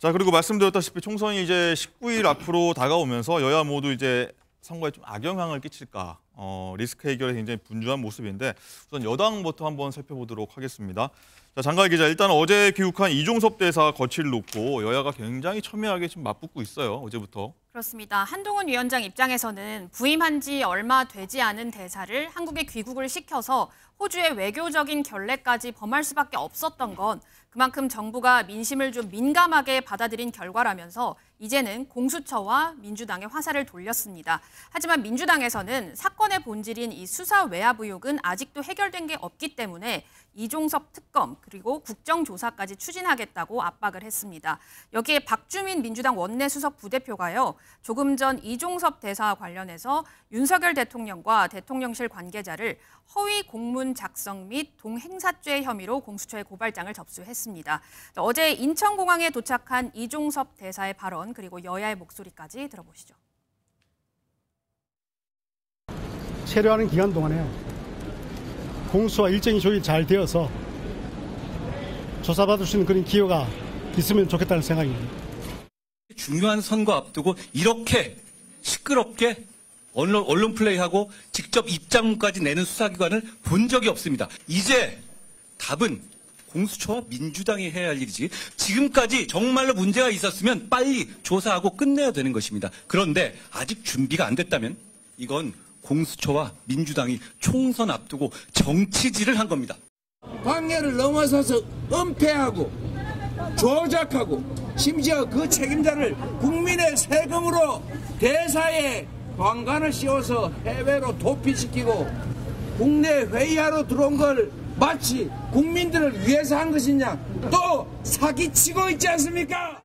자, 그리고 말씀드렸다시피 총선이 이제 19일 앞으로 다가오면서 여야 모두 이제 선거에 좀 악영향을 끼칠까 리스크 해결에 굉장히 분주한 모습인데 우선 여당부터 한번 살펴보도록 하겠습니다. 자, 장가희 기자, 일단 어제 귀국한 이종섭 대사 거취를 놓고 여야가 굉장히 첨예하게 지금 맞붙고 있어요. 어제부터. 그렇습니다. 한동훈 위원장 입장에서는 부임한 지 얼마 되지 않은 대사를 한국에 귀국을 시켜서 호주의 외교적인 결례까지 범할 수밖에 없었던 건 그만큼 정부가 민심을 좀 민감하게 받아들인 결과라면서 이제는 공수처와 민주당의 화살을 돌렸습니다. 하지만 민주당에서는 사건의 본질인 이 수사 외압 의혹은 아직도 해결된 게 없기 때문에 이종섭 특검 그리고 국정조사까지 추진하겠다고 압박을 했습니다. 여기에 박주민 민주당 원내수석 부대표가요. 조금 전 이종섭 대사와 관련해서 윤석열 대통령과 대통령실 관계자를 허위 공문 작성 및 동행사죄 혐의로 공수처에 고발장을 접수했습니다. 어제 인천공항에 도착한 이종섭 대사의 발언 그리고 여야의 목소리까지 들어보시죠. 체류하는 기간 동안에 공수처와 일정이 조율이 잘 되어서 조사받을 수 있는 그런 기회가 있으면 좋겠다는 생각입니다. 중요한 선거 앞두고 이렇게 시끄럽게 언론 플레이하고 직접 입장문까지 내는 수사기관을 본 적이 없습니다. 이제 답은 공수처와 민주당이 해야 할 일이지 지금까지 정말로 문제가 있었으면 빨리 조사하고 끝내야 되는 것입니다. 그런데 아직 준비가 안 됐다면 이건 공수처와 민주당이 총선 앞두고 정치질을 한 겁니다. 관계를 넘어서서 은폐하고 조작하고 심지어 그 책임자를 국민의 세금으로 대사에 관관을 씌워서 해외로 도피시키고 국내 회의하러 들어온 걸 마치 국민들을 위해서 한 것이냐 또 사기치고 있지 않습니까?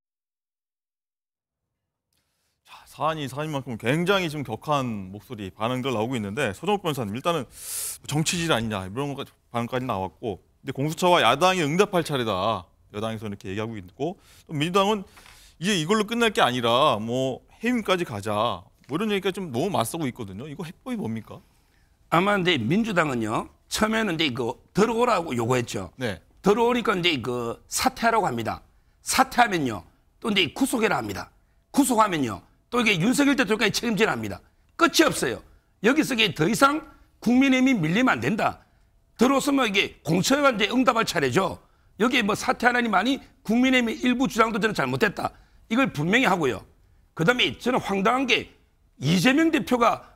자, 사안만큼 굉장히 좀 격한 목소리 반응들 나오고 있는데 서정욱 변호사님 일단은 정치질 아니냐 이런 반응까지 나왔고 근데 공수처와 야당이 응답할 차례다. 여당에서 이렇게 얘기하고 있고 또 민주당은 이제 이걸로 끝날 게 아니라 뭐 해임까지 가자 뭐 이런 얘기가 좀 너무 맞서고 있거든요. 이거 해법이 뭡니까? 아마 근데 민주당은요 처음에는 이제 이거 들어오라고 요구했죠. 네. 들어오니까 이제 그 사퇴하라고 합니다. 사퇴하면요 또 이제 구속해라 합니다. 구속하면요 또 이게 윤석열 대통령까지 책임지라 합니다. 끝이 없어요. 여기서 이게 더 이상 국민의힘이 밀리면 안 된다. 들어서면 이게 공처가 이제 응답할 차례죠. 여기에 뭐 사퇴하라니 많이 국민의힘의 일부 주장도 저는 잘못됐다. 이걸 분명히 하고요. 그다음에 저는 황당한 게 이재명 대표가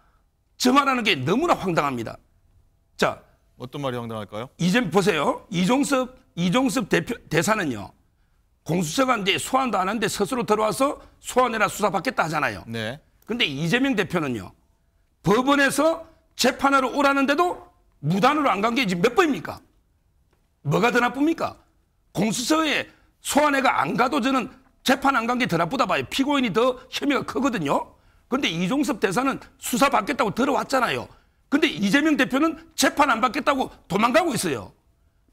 저 말하는 게 너무나 황당합니다. 자, 어떤 말이 황당할까요? 보세요. 이종섭 대사는요. 공수처가 이제 소환도 안 하는데 스스로 들어와서 소환해라 수사받겠다 하잖아요. 네. 근데 이재명 대표는요. 법원에서 재판하러 오라는데도 무단으로 안 간 게 지금 몇 번입니까? 뭐가 더 나쁩니까? 공수처에 소환해가 안 가도 저는 재판 안 간 게 더 나쁘다 봐요. 피고인이 더 혐의가 크거든요. 그런데 이종섭 대사는 수사받겠다고 들어왔잖아요. 근데 이재명 대표는 재판 안 받겠다고 도망가고 있어요.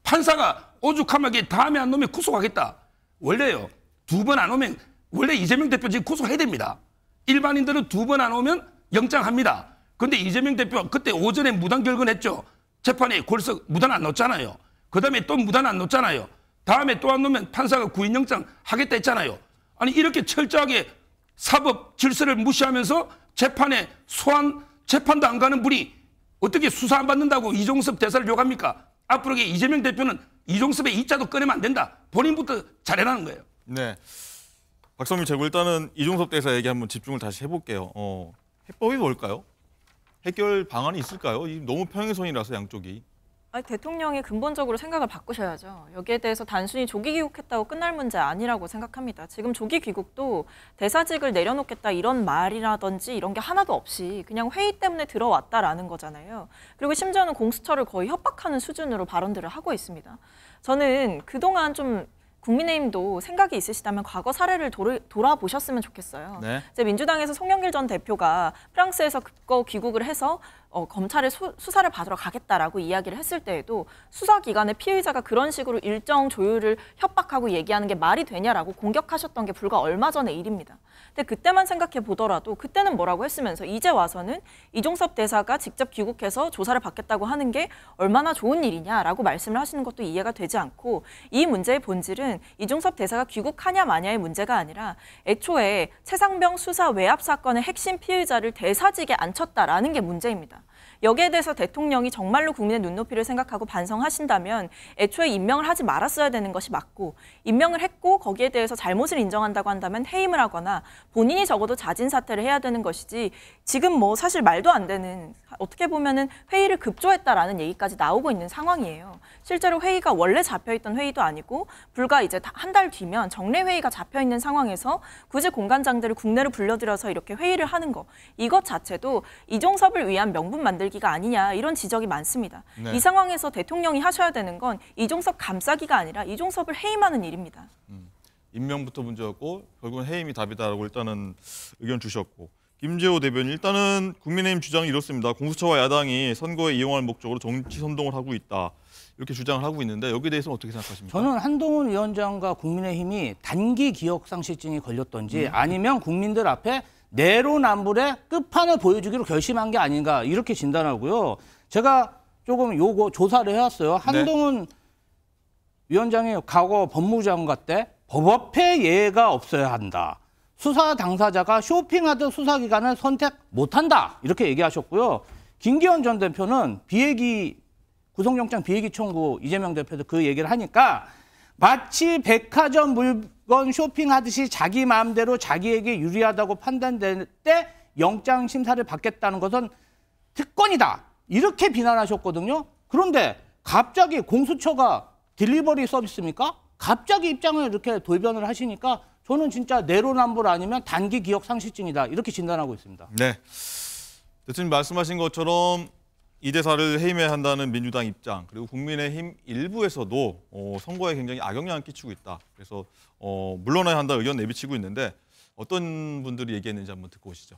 판사가 오죽하면 다음에 안 오면 구속하겠다. 원래요. 2번 안 오면 원래 이재명 대표 지금 구속해야 됩니다. 일반인들은 2번 안 오면 영장합니다. 근데 이재명 대표 그때 오전에 무단 결근했죠. 재판에 골석 무단 안 넣었잖아요. 그다음에 또 무단 안 넣었잖아요. 다음에 또 안 넣으면 판사가 구인영장 하겠다 했잖아요. 아니 이렇게 철저하게 사법 질서를 무시하면서 재판에 재판도 안 가는 분이 어떻게 수사 안 받는다고 이종섭 대사를 욕합니까? 앞으로 이재명 대표는 이종섭의 이자도 꺼내면 안 된다. 본인부터 잘해라는 거예요. 네. 박성민 최고 일단은 이종섭 대사 얘기 한번 집중을 다시 해볼게요. 해법이 뭘까요? 해결 방안이 있을까요? 너무 평행선이라서 양쪽이. 아니, 대통령이 근본적으로 생각을 바꾸셔야죠. 여기에 대해서 단순히 조기 귀국했다고 끝날 문제 아니라고 생각합니다. 지금 조기 귀국도 대사직을 내려놓겠다 이런 말이라든지 이런 게 하나도 없이 그냥 회의 때문에 들어왔다라는 거잖아요. 그리고 심지어는 공수처를 거의 협박하는 수준으로 발언들을 하고 있습니다. 저는 그동안 좀 국민의힘도 생각이 있으시다면 과거 사례를 돌아보셨으면 좋겠어요. 네. 이제 민주당에서 송영길 전 대표가 프랑스에서 급거 귀국을 해서 검찰의 수사를 받으러 가겠다라고 이야기를 했을 때에도 수사기관의 피의자가 그런 식으로 일정 조율을 협박하고 얘기하는 게 말이 되냐라고 공격하셨던 게 불과 얼마 전의 일입니다. 근데 그때만 생각해 보더라도 그때는 뭐라고 했으면서 이제 와서는 이종섭 대사가 직접 귀국해서 조사를 받겠다고 하는 게 얼마나 좋은 일이냐라고 말씀을 하시는 것도 이해가 되지 않고, 이 문제의 본질은 이종섭 대사가 귀국하냐 마냐의 문제가 아니라 애초에 최상병 수사 외압 사건의 핵심 피의자를 대사직에 앉혔다라는 게 문제입니다. 여기에 대해서 대통령이 정말로 국민의 눈높이를 생각하고 반성하신다면 애초에 임명을 하지 말았어야 되는 것이 맞고, 임명을 했고 거기에 대해서 잘못을 인정한다고 한다면 해임을 하거나 본인이 적어도 자진 사퇴를 해야 되는 것이지, 지금 뭐 사실 말도 안 되는, 어떻게 보면은 회의를 급조했다라는 얘기까지 나오고 있는 상황이에요. 실제로 회의가 원래 잡혀있던 회의도 아니고 불과 이제 한 달 뒤면 정례 회의가 잡혀있는 상황에서 굳이 공관장들을 국내로 불러들여서 이렇게 회의를 하는 거, 이것 자체도 이종섭을 위한 명분 만들기가 아니냐, 이런 지적이 많습니다. 네. 이 상황에서 대통령이 하셔야 되는 건 이종섭 감싸기가 아니라 이종섭을 해임하는 일입니다. 임명부터 문제였고 결국은 해임이 답이다라고 일단은 의견 주셨고, 김재호 대변인 일단은 국민의힘 주장이 이렇습니다. 공수처와 야당이 선거에 이용할 목적으로 정치 선동을 하고 있다, 이렇게 주장을 하고 있는데 여기에 대해서는 어떻게 생각하십니까? 저는 한동훈 위원장과 국민의힘이 단기 기억상실증이 걸렸던지 아니면 국민들 앞에 내로남불의 끝판을 보여주기로 결심한 게 아닌가, 이렇게 진단하고요. 제가 조금 요거 조사를 해왔어요. 한동훈 위원장이 과거 법무부 장관 때 법업회 예외가 없어야 한다. 수사 당사자가 쇼핑하듯 수사기관을 선택 못한다, 이렇게 얘기하셨고요. 김기현 전 대표는 구속영장 비회기 청구, 이재명 대표도 그 얘기를 하니까 마치 백화점 물건 쇼핑하듯이 자기 마음대로 자기에게 유리하다고 판단될 때 영장 심사를 받겠다는 것은 특권이다, 이렇게 비난하셨거든요. 그런데 갑자기 공수처가 딜리버리 서비스입니까? 갑자기 입장을 이렇게 돌변을 하시니까 저는 진짜 내로남불 아니면 단기 기억 상실증이다, 이렇게 진단하고 있습니다. 네. 대통령 말씀하신 것처럼 이 대사를 해임해야 한다는 민주당 입장, 그리고 국민의힘 일부에서도 선거에 굉장히 악영향을 끼치고 있다. 그래서 물러나야 한다 의견 내비치고 있는데 어떤 분들이 얘기했는지 한번 듣고 오시죠.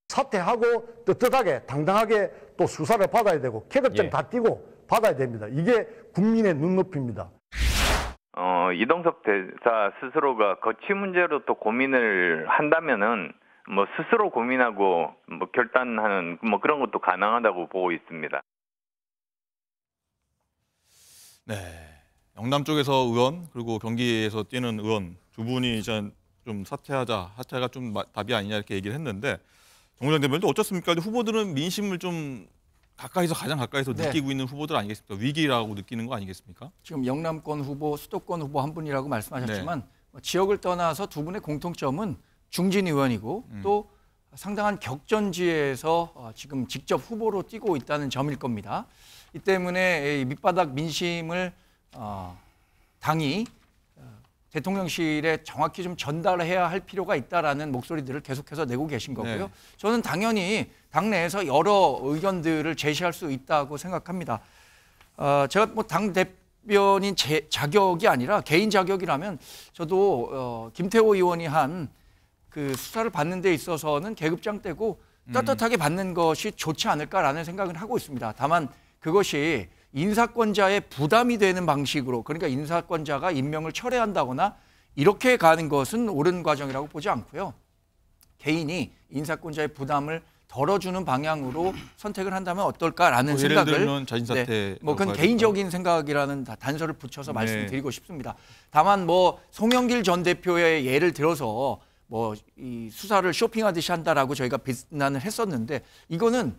사퇴하고 떳떳하게 당당하게 또 수사를 받아야 되고 계급장 다 띄고 받아야 됩니다. 이게 국민의 눈높이입니다. 이종섭 대사 스스로가 거취 문제로 또 고민을 한다면은 뭐 스스로 고민하고 뭐 결단하는 뭐 그런 것도 가능하다고 보고 있습니다. 네, 영남 쪽에서 의원 그리고 경기에서 뛰는 의원 두 분이 이제 좀 사퇴가 좀 답이 아니냐 이렇게 얘기를 했는데, 정무장 대변인도 어떻습니까? 후보들은 민심을 좀 가장 가까이서 느끼고 있는 후보들 아니겠습니까? 위기라고 느끼는 거 아니겠습니까? 지금 영남권 후보, 수도권 후보 한 분이라고 말씀하셨지만 지역을 떠나서 두 분의 공통점은 중진 의원이고 또 상당한 격전지에서 지금 직접 후보로 뛰고 있다는 점일 겁니다. 이 때문에 밑바닥 민심을 당이 대통령실에 정확히 좀 전달해야 할 필요가 있다라는 목소리들을 계속해서 내고 계신 거고요. 저는 당연히 당내에서 여러 의견들을 제시할 수 있다고 생각합니다. 제가 뭐 당 대변인 자격이 아니라 개인 자격이라면 저도 김태호 의원이 한 그 수사를 받는 데 있어서는 계급장 떼고 떳떳하게 받는 것이 좋지 않을까라는 생각을 하고 있습니다. 다만 그것이 인사권자의 부담이 되는 방식으로, 그러니까 인사권자가 임명을 철회한다거나 이렇게 가는 것은 옳은 과정이라고 보지 않고요. 개인이 인사권자의 부담을 덜어주는 방향으로 선택을 한다면 어떨까라는 생각을, 예를 들면 자진사퇴, 뭐 그건 개인적인 생각이라는 단서를 붙여서 말씀드리고 싶습니다. 다만 뭐 송영길 전 대표의 예를 들어서 뭐 이 수사를 쇼핑하듯이 한다라고 저희가 비난을 했었는데, 이거는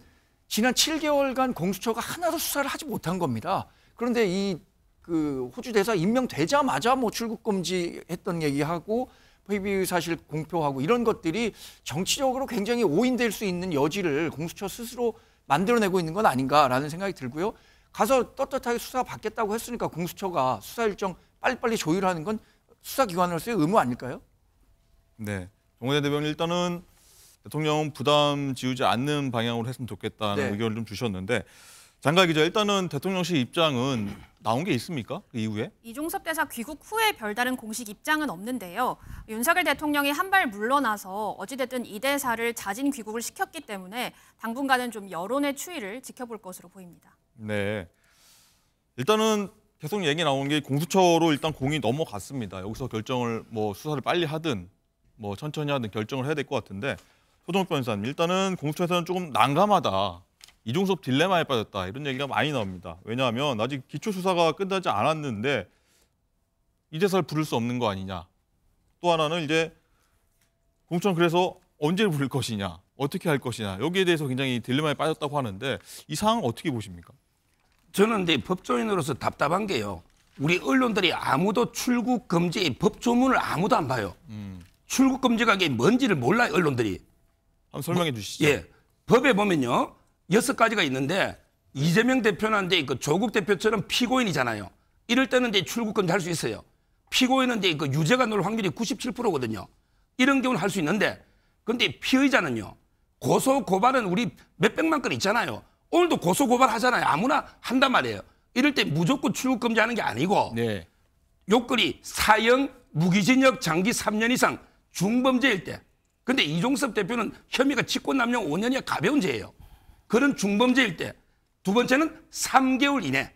지난 7개월간 공수처가 하나도 수사를 하지 못한 겁니다. 그런데 이 그 호주 대사 임명되자마자 뭐 출국 금지했던 얘기하고 회비 사실 공표하고 이런 것들이 정치적으로 굉장히 오인될 수 있는 여지를 공수처 스스로 만들어내고 있는 건 아닌가라는 생각이 들고요. 가서 떳떳하게 수사 받겠다고 했으니까 공수처가 수사 일정 빨리빨리 조율하는 건 수사기관으로서의 의무 아닐까요? 네, 정호재 대변인 일단은 대통령은 부담 지우지 않는 방향으로 했으면 좋겠다는 의견을 좀 주셨는데, 장가 기자, 일단은 대통령실 입장은 나온 게 있습니까? 그 이후에? 이종섭 대사 귀국 후에 별다른 공식 입장은 없는데요. 윤석열 대통령이 한 발 물러나서 어찌됐든 이 대사를 자진 귀국을 시켰기 때문에 당분간은 좀 여론의 추이를 지켜볼 것으로 보입니다. 네. 일단은 계속 얘기 나온 게 공수처로 일단 공이 넘어갔습니다. 여기서 결정을 뭐 수사를 빨리 하든 뭐 천천히 하든 결정을 해야 될 것 같은데, 소정욱 변호사님, 일단은 공수처에서는 조금 난감하다. 이종섭 딜레마에 빠졌다. 이런 얘기가 많이 나옵니다. 왜냐하면 아직 기초수사가 끝나지 않았는데 이 대사를 부를 수 없는 거 아니냐. 또 하나는 이제 공수처는 그래서 언제 부를 것이냐, 어떻게 할 것이냐. 여기에 대해서 굉장히 딜레마에 빠졌다고 하는데 이 상황 어떻게 보십니까? 저는 근데 법조인으로서 답답한 게요. 우리 언론들이 아무도 출국 금지 법조문을 아무도 안 봐요. 출국 금지가 이게 뭔지를 몰라요, 언론들이. 한번 설명해 주시죠. 예. 법에 보면요. 6가지가 있는데 이재명 대표는 이제 그 조국 대표처럼 피고인이잖아요. 이럴 때는 이제 출국 금지 할 수 있어요. 피고인은 이제 그 유죄가 나올 확률이 97%거든요. 이런 경우는 할 수 있는데, 근데 피의자는요. 고소 고발은 우리 몇백만 건 있잖아요. 오늘도 고소 고발 하잖아요. 아무나 한단 말이에요. 이럴 때 무조건 출국 금지하는 게 아니고 네. 요건이 사형, 무기징역 장기 3년 이상 중범죄일 때. 근데 이종섭 대표는 혐의가 직권남용 5년이야 가벼운 죄예요. 그런 중범죄일 때. 두 번째는 3개월 이내.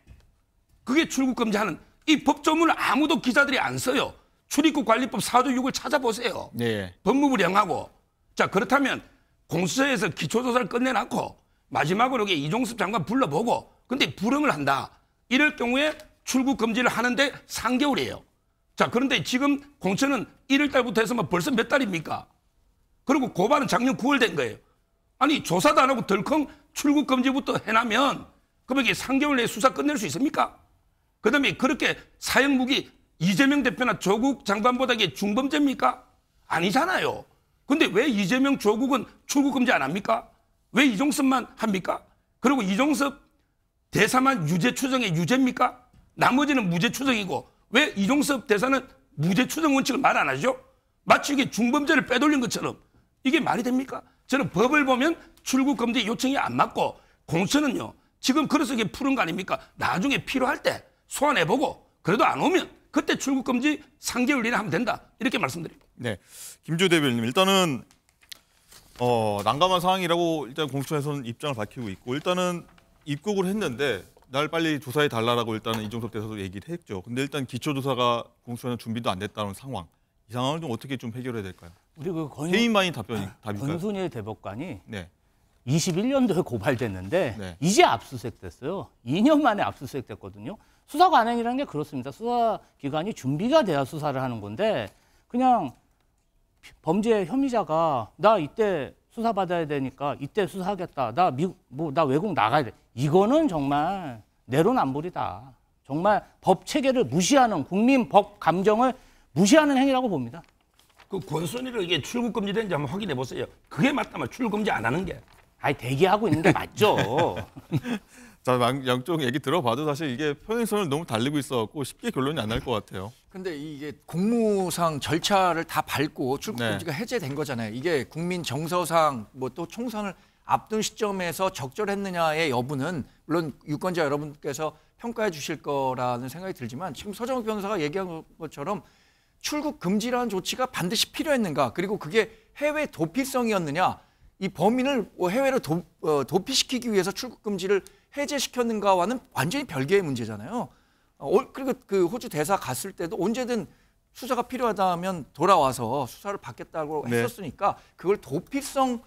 그게 출국 금지하는, 이 법조문을 아무도 기자들이 안 써요. 출입국 관리법 4조 6을 찾아보세요. 네. 법무부 령하고. 자, 그렇다면 공수처에서 기초조사를 끝내놨고 마지막으로 이게 이종섭 장관 불러보고 근데 불응을 한다. 이럴 경우에 출국 금지를 하는데 3개월이에요. 자, 그런데 지금 공수처는 1월 달부터 해서 뭐 벌써 몇 달입니까? 그리고 고발은 작년 9월 된 거예요. 아니, 조사도 안 하고 덜컹 출국 금지부터 해놔면 그럼 이게 3개월 내에 수사 끝낼 수 있습니까? 그다음에 그렇게 사형 무기 이재명 대표나 조국 장관보다 이게 중범죄입니까? 아니잖아요. 근데 왜 이재명, 조국은 출국 금지 안 합니까? 왜 이종섭만 합니까? 그리고 이종섭 대사만 유죄 추정의 유죄입니까? 나머지는 무죄 추정이고 왜 이종섭 대사는 무죄 추정 원칙을 말 안 하죠? 마치 이게 중범죄를 빼돌린 것처럼 이게 말이 됩니까? 저는 법을 보면 출국 금지 요청이 안 맞고 공수처는요. 지금 그래서 이게 푸른 거 아닙니까? 나중에 필요할 때 소환해보고 그래도 안 오면 그때 출국 금지 3개월 이내 하면 된다. 이렇게 말씀드립니다. 네, 김주호 대변인님, 일단은 난감한 상황이라고 일단 공수처에서는 입장을 밝히고 있고, 일단은 입국을 했는데 날 빨리 조사해 달라라고 일단은 이종섭 대사도 얘기를 했죠. 근데 일단 기초조사가 공수처는 준비도 안 됐다는 상황. 이 상황을 좀 어떻게 좀 해결해야 될까요? 우리 그 해임만이 답일까요? 권순일 대법관이 네. 21년도에 고발됐는데 네. 이제 압수수색됐어요. 2년 만에 압수수색됐거든요. 수사관행이라는 게 그렇습니다. 수사기관이 준비가 돼야 수사를 하는 건데 그냥 범죄 혐의자가 나 이때 수사받아야 되니까 이때 수사하겠다. 나 외국 나가야 돼. 이거는 정말 내로남불이다. 정말 법 체계를 무시하는, 국민 법 감정을 무시하는 행위라고 봅니다. 그 권순일을 이게 출국 금지된지 한번 확인해 보세요. 그게 맞다면 출국 금지 안 하는 게. 아니, 대기하고 있는 게 맞죠. 자, 양쪽 얘기 들어봐도 사실 이게 평행선을 너무 달리고 있어갖고 쉽게 결론이 안 날 것 같아요. 근데 이게 공무상 절차를 다 밟고 출국 금지가 해제된 거잖아요. 이게 국민 정서상 뭐 또 총선을 앞둔 시점에서 적절했느냐의 여부는 물론 유권자 여러분께서 평가해 주실 거라는 생각이 들지만 지금 서정욱 변호사가 얘기한 것처럼 출국 금지라는 조치가 반드시 필요했는가, 그리고 그게 해외 도피성이었느냐, 이 범인을 해외로 도피시키기 위해서 출국 금지를 해제시켰는가와는 완전히 별개의 문제잖아요. 그리고 그 호주 대사 갔을 때도 언제든 수사가 필요하다면 돌아와서 수사를 받겠다고 했었으니까 그걸 도피성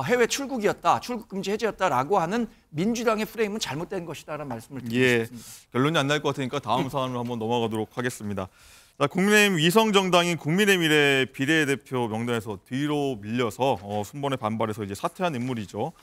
해외 출국이었다, 출국 금지 해제였다라고 하는 민주당의 프레임은 잘못된 것이다라는 말씀을 드리고 싶습니다. 결론이 안 날 것 같으니까 다음 사안으로 한번 넘어가도록 하겠습니다. 자, 국민의힘 위성정당인 국민의미래 비례대표 명단에서 뒤로 밀려서 순번에 반발해서 이제 사퇴한 인물이죠.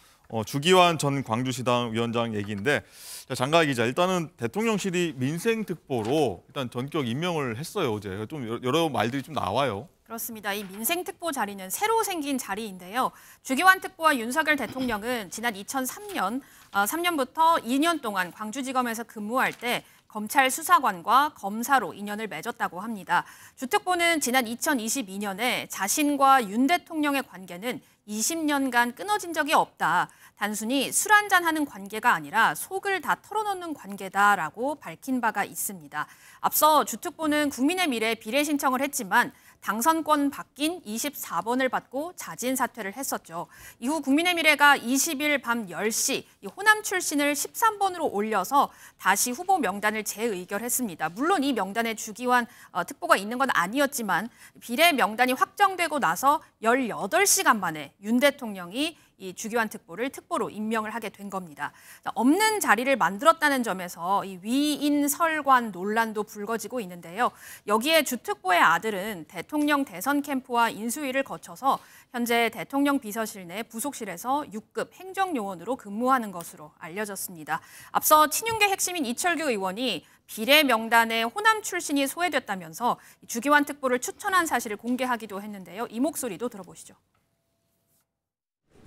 주기환 전 광주시당 위원장 얘기인데, 자, 장가 기자, 일단은 대통령실이 민생특보로 일단 전격 임명을 했어요, 어제. 좀 여러 말들이 좀 나와요. 그렇습니다. 이 민생특보 자리는 새로 생긴 자리인데요. 주기환 특보와 윤석열 대통령은 지난 2003년 3년부터 2년 동안 광주지검에서 근무할 때 검찰 수사관과 검사로 인연을 맺었다고 합니다. 주특보는 지난 2022년에 자신과 윤 대통령의 관계는 20년간 끊어진 적이 없다. 단순히 술 한잔하는 관계가 아니라 속을 다 털어놓는 관계다라고 밝힌 바가 있습니다. 앞서 주특보는 국민의 미래 비례 신청을 했지만 당선권 바뀐 24번을 받고 자진 사퇴를 했었죠. 이후 국민의 미래가 20일 밤 10시 호남 출신을 13번으로 올려서 다시 후보 명단을 재의결했습니다. 물론 이 명단에 주기환 특보가 있는 건 아니었지만 비례 명단이 확정되고 나서 18시간 만에 윤 대통령이 이 주기환 특보를 특보로 임명을 하게 된 겁니다. 없는 자리를 만들었다는 점에서 이 위인 설관 논란도 불거지고 있는데요. 여기에 주특보의 아들은 대통령 대선 캠프와 인수위를 거쳐서 현재 대통령 비서실 내 부속실에서 6급 행정요원으로 근무하는 것으로 알려졌습니다. 앞서 친윤계 핵심인 이철규 의원이 비례 명단에 호남 출신이 소외됐다면서 주기환 특보를 추천한 사실을 공개하기도 했는데요. 이 목소리도 들어보시죠.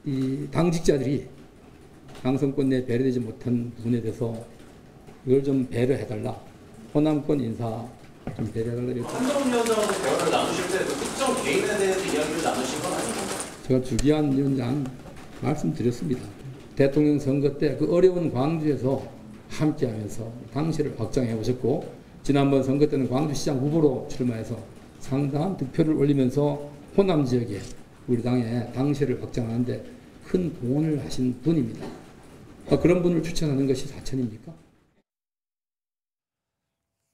이 당직자들이 당선권 내에 배려되지 못한 부분에 대해서 이걸 좀 배려해달라. 호남권 인사 좀 배려해달라. 한동훈 위원장하고 대화를 나누실 때도 특정 개인에 대해서 이야기를 나누신 건 아니에요? 제가 주기환 위원장 말씀드렸습니다. 대통령 선거 때 그 어려운 광주에서 함께하면서 당시를 확장해 오셨고 지난번 선거 때는 광주시장 후보로 출마해서 상당한 득표를 올리면서 호남 지역에 우리 당의 당시를 확장하는데 큰 공헌을 하신 분입니다. 그런 분을 추천하는 것이 사천입니까?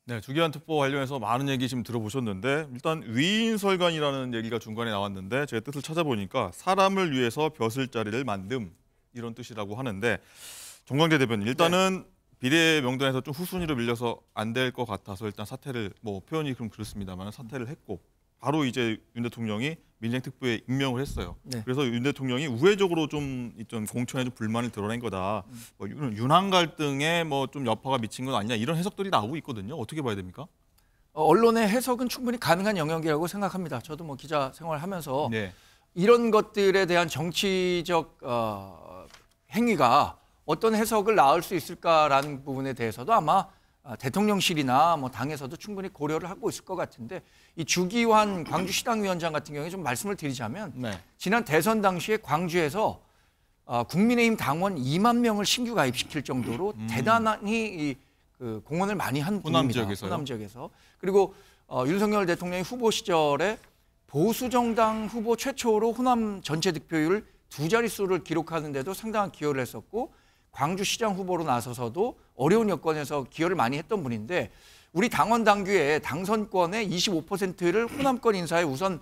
네, 주기환 특보 관련해서 많은 얘기 지금 들어보셨는데 일단 위인설관이라는 얘기가 중간에 나왔는데 제가 뜻을 찾아보니까 사람을 위해서 벼슬자리를 만듦 이런 뜻이라고 하는데 정광재 대변인 일단은 비례 명단에서 좀 후순위로 밀려서 안 될 것 같아서 일단 사퇴를 표현이 그럼 그렇습니다만 사퇴를 했고 바로 이제 윤 대통령이 민생특보에 임명을 했어요. 네. 그래서 윤 대통령이 우회적으로 좀 공천에 좀 불만을 드러낸 거다. 윤한 갈등에 좀 여파가 미친 건 아니냐 이런 해석들이 나오고 있거든요. 어떻게 봐야 됩니까? 언론의 해석은 충분히 가능한 영역이라고 생각합니다. 저도 기자 생활하면서 네. 이런 것들에 대한 정치적 행위가 어떤 해석을 낳을 수 있을까라는 부분에 대해서도 아마 대통령실이나 당에서도 충분히 고려를 하고 있을 것 같은데 이 주기환 광주시당위원장 같은 경우에 좀 말씀을 드리자면 지난 대선 당시에 광주에서 국민의힘 당원 2만 명을 신규 가입시킬 정도로 대단히 그 공헌을 많이 한 분입니다. 호남 지역에서. 그리고 윤석열 대통령이 후보 시절에 보수정당 후보 최초로 호남 전체 득표율 2자릿수를 기록하는데도 상당한 기여를 했었고 광주시장 후보로 나서서도 어려운 여건에서 기여를 많이 했던 분인데 우리 당원 당규에 당선권의 25%를 호남권 인사에 우선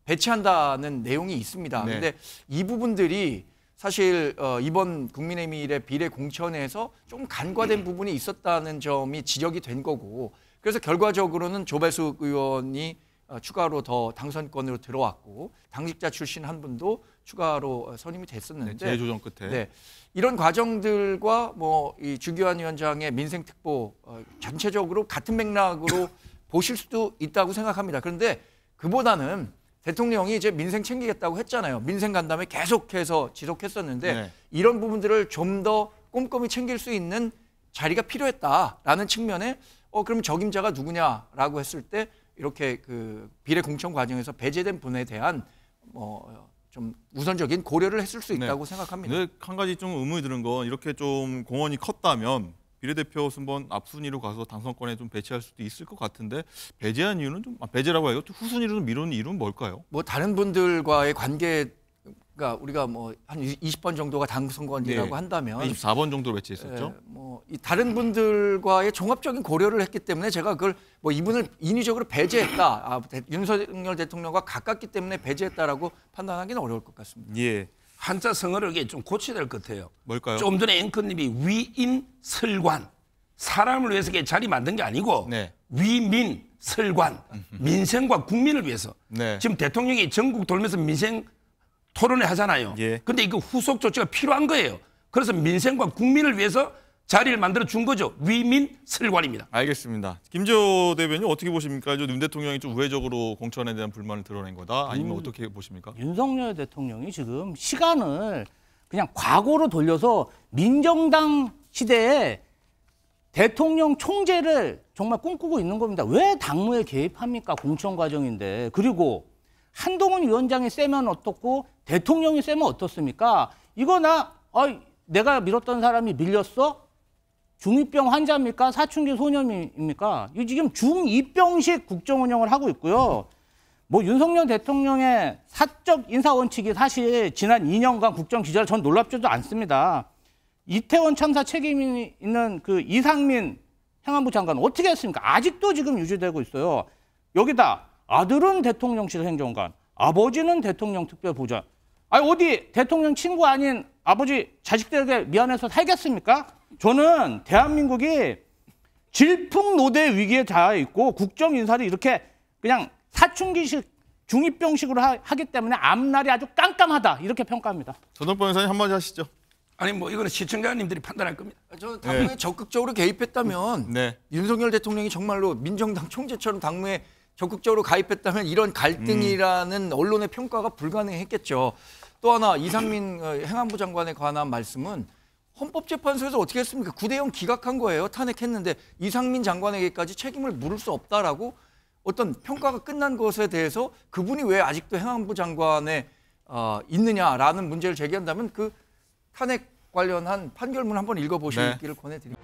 배치한다는 내용이 있습니다. 그런데 네. 이 부분들이 사실 이번 국민의힘의 비례 공천에서 좀 간과된 부분이 있었다는 점이 지적이 된 거고 그래서 결과적으로는 조배수 의원이 추가로 더 당선권으로 들어왔고 당직자 출신 한 분도 추가로 선임이 됐었는데 재조정 끝에 네, 이런 과정들과 이 주기환 위원장의 민생특보 전체적으로 같은 맥락으로 보실 수도 있다고 생각합니다. 그런데 그보다는 대통령이 이제 민생 챙기겠다고 했잖아요. 민생 간담회 계속해서 지속했었는데 이런 부분들을 좀 더 꼼꼼히 챙길 수 있는 자리가 필요했다라는 측면에 그럼 적임자가 누구냐라고 했을 때 이렇게 그 비례 공천 과정에서 배제된 분에 대한 좀 우선적인 고려를 했을 수 있다고 생각합니다. 근데 한 가지 좀 의문이 드는 건 이렇게 좀 공헌이 컸다면 비례대표 순번 앞순위로 가서 당선권에 좀 배치할 수도 있을 것 같은데 배제한 이유는 좀 배제라고 해요. 후순위로 좀 미루는 이유는 뭘까요? 다른 분들과의 관계가 우리가 한 20번 정도가 당선권이라고 한다면 24번 정도로 배치했었죠. 이 다른 분들과의 종합적인 고려를 했기 때문에 제가 그걸 이분을 인위적으로 배제했다. 윤석열 대통령과 가깝기 때문에 배제했다라고 판단하기는 어려울 것 같습니다. 예. 한자 성어를 좀 고쳐야 될 것 같아요. 뭘까요? 좀 전에 앵커님이 위인설관 사람을 위해서 자리 만든 게 아니고 위민설관 민생과 국민을 위해서 지금 대통령이 전국 돌면서 민생 토론회 하잖아요. 근데 이거 후속 조치가 필요한 거예요. 그래서 민생과 국민을 위해서 자리를 만들어 준 거죠. 위민설관입니다. 알겠습니다. 김재호 대변인 어떻게 보십니까? 윤 대통령이 좀 우회적으로 공천에 대한 불만을 드러낸 거다? 아니면 어떻게 보십니까? 윤석열 대통령이 지금 시간을 그냥 과거로 돌려서 민정당 시대에 대통령 총재를 정말 꿈꾸고 있는 겁니다. 왜 당무에 개입합니까? 공천 과정인데. 그리고 한동훈 위원장이 세면 어떻고 대통령이 세면 어떻습니까? 이거 내가 밀었던 사람이 밀렸어? 중2병 환자입니까? 사춘기 소년입니까? 이 지금 중2병식 국정 운영을 하고 있고요. 뭐 윤석열 대통령의 사적 인사 원칙이 사실 지난 2년간 국정 기조를 전 놀랍지도 않습니다. 이태원 참사 책임이 있는 그 이상민 행안부 장관 어떻게 했습니까? 아직도 지금 유지되고 있어요. 여기다 아들은 대통령실 행정관, 아버지는 대통령 특별보좌. 아니 어디 대통령 친구 아닌 아버지 자식들에게 미안해서 살겠습니까? 저는 대한민국이 질풍노도의 위기에 닿아 있고 국정 인사를 이렇게 그냥 사춘기식 중2병식으로 하기 때문에 앞날이 아주 깜깜하다 이렇게 평가합니다. 전원권 변호사님 한마디 하시죠. 아니 뭐 이거는 시청자님들이 판단할 겁니다. 저는 당무에 적극적으로 개입했다면 윤석열 대통령이 정말로 민정당 총재처럼 당무에 적극적으로 가입했다면 이런 갈등이라는 언론의 평가가 불가능했겠죠. 또 하나 이상민 행안부 장관에 관한 말씀은 헌법재판소에서 어떻게 했습니까? 9대0 기각한 거예요. 탄핵했는데 이상민 장관에게까지 책임을 물을 수 없다라고 어떤 평가가 끝난 것에 대해서 그분이 왜 아직도 행안부 장관에 있느냐라는 문제를 제기한다면 그 탄핵 관련한 판결문 한번 읽어보시기를 권해드립니다.